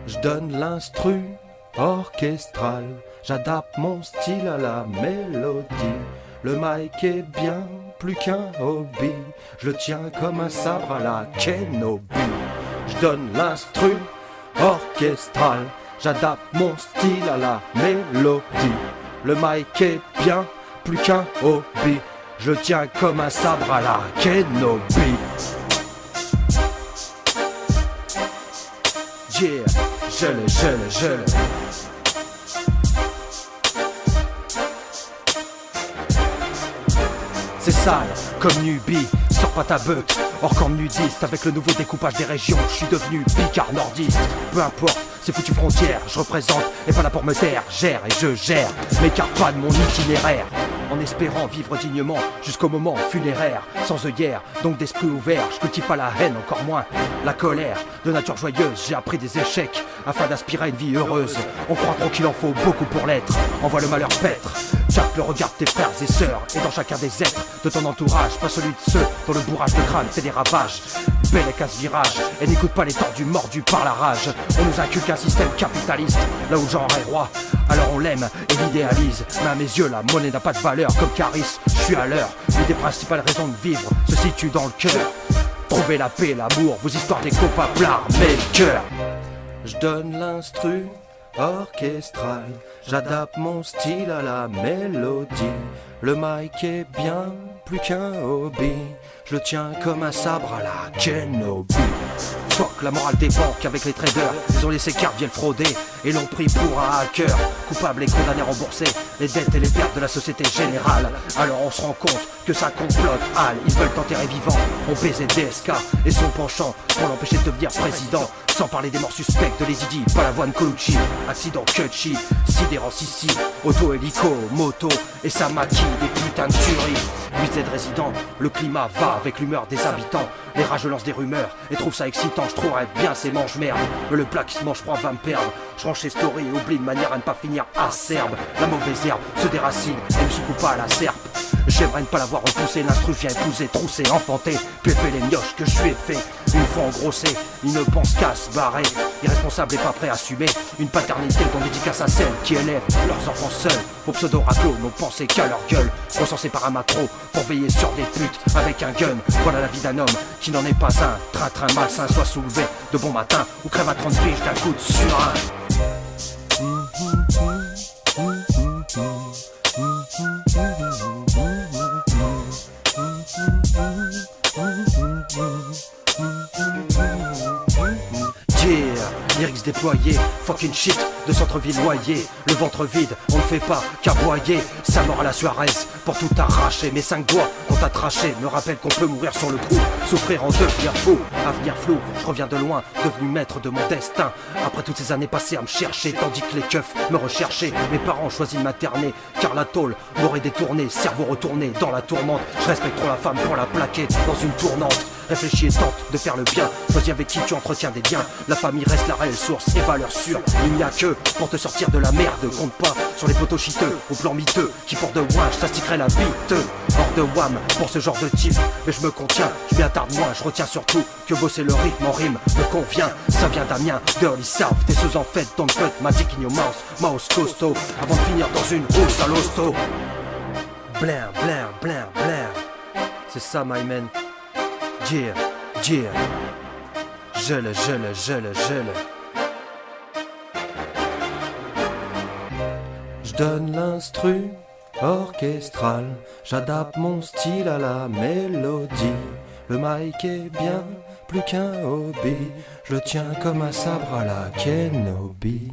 Je donne l'instru orchestral, j'adapte mon style à la mélodie. Le mic est bien plus qu'un hobby, je le tiens comme un sabre à la Kenobi. Je donne l'instru orchestral, j'adapte mon style à la mélodie. Le mic est bien plus qu'un hobby, je le tiens comme un sabre à la Kenobi. Yeah, je l'ai. C'est sale comme Nubie, sors pas ta buck, hors camp nudiste. Avec le nouveau découpage des régions, je suis devenu picard nordiste. Peu importe, c'est foutu frontière, je représente et pas là pour me taire. Gère et je gère, m'écarte pas de mon itinéraire, en espérant vivre dignement jusqu'au moment funéraire. Sans œillère, donc d'esprit ouvert, je cultive pas la haine, encore moins la colère. De nature joyeuse, j'ai appris des échecs afin d'aspirer à une vie heureuse. On croit trop qu'il en faut beaucoup pour l'être, envoie le malheur paître. Capte le regard de tes frères et sœurs, et dans chacun des êtres de ton entourage, pas celui de ceux dont le bourrage de crâne fait des ravages. Belle et casse-virage, et n'écoute pas les tordus mordus par la rage. On nous inculque un système capitaliste, là où le genre est roi. Alors on l'aime et l'idéalise, mais à mes yeux la monnaie n'a pas de valeur. Comme Caris, je suis à l'heure, une des principales raisons de vivre se situe dans le cœur. Trouver la paix, l'amour, vos histoires des copains plats, mais le cœur. Je donne l'instru orchestral, j'adapte mon style à la mélodie. Le mic est bien plus qu'un hobby, je le tiens comme un sabre à la Kenobi. Fuck la morale des banques avec les traders, ils ont laissé Carviel frauder et l'ont pris pour un hacker. Coupable et condamné à rembourser les dettes et les pertes de la société générale. Alors on se rend compte que ça complote Al, ils veulent t'enterrer vivant. On baisait DSK et son penchant pour l'empêcher de devenir président. Sans parler des morts suspectes de Lady Di, Balavoine Colucci, accident Kutchi, sidérant Sissi, auto hélico, moto et ça maquille des putains de tueries. 8Z résident, le climat va avec l'humeur des habitants. Les rageux lancent des rumeurs et trouvent ça excitant, je trouverais bien ces manches merde. Mais le plat qui se mange froid va me perdre. Je range ces stories et oublie de manière à ne pas finir acerbe. La mauvaise herbe se déracine et ne se coupe pas à la serpe. J'aimerais ne pas l'avoir repoussé, l'instru vient épouser, trousser, enfanter, pépé les mioches que je lui ai fait. Une fois engrossé, il ne pense qu'à se barrer. Irresponsable et pas prêt à assumer une paternité dont dédicace à celles qui élèvent leurs enfants seuls. Aux pseudo-raclos n'ont pensé qu'à leur gueule, recensés par un macro pour veiller sur des putes avec un gun. Voilà la vie d'un homme qui n'en est pas un. Train-train malsain, soit soulevé de bon matin ou crève à 30 piges d'un coup de surin. Lyrics déployés, fucking shit, de centre-ville loyer. Le ventre vide, on ne fait pas qu'aboyer. Ça mort à la Suarez, pour tout arracher. Mes 5 doigts qu'on t'a traché me rappellent qu'on peut mourir sur le coup. Souffrir en devenir fou, avenir flou. Je reviens de loin, devenu maître de mon destin. Après toutes ces années passées à me chercher, tandis que les keufs me recherchaient. Mes parents ont choisi de materner, car la tôle m'aurait détourné. Cerveau retourné dans la tourmente. Je respecte trop la femme pour la plaquer dans une tournante. Réfléchis et tente de faire le bien. Choisis avec qui tu entretiens des liens. La famille reste la réelle source et valeur sûre. Il n'y a que pour te sortir de la merde. Compte pas sur les poteaux chiteux au plan miteux qui pour de winch t'astiquerait la bite. Hors de wham pour ce genre de type. Mais je me contiens, je m'y attarde moins. Je retiens surtout que bosser le rythme en rime me convient. Ça vient d'Amiens, Dirty South. Tes sous en fait, don't put magic in your mouth. Mouse costaud avant de finir dans une rousse à l'hosto. Blair, blair, blair, blair. C'est ça my man. Yeah, yeah. Je le. Je donne l'instru orchestral, j'adapte mon style à la mélodie. Le mic est bien plus qu'un hobby, je le tiens comme un sabre à la Kenobi.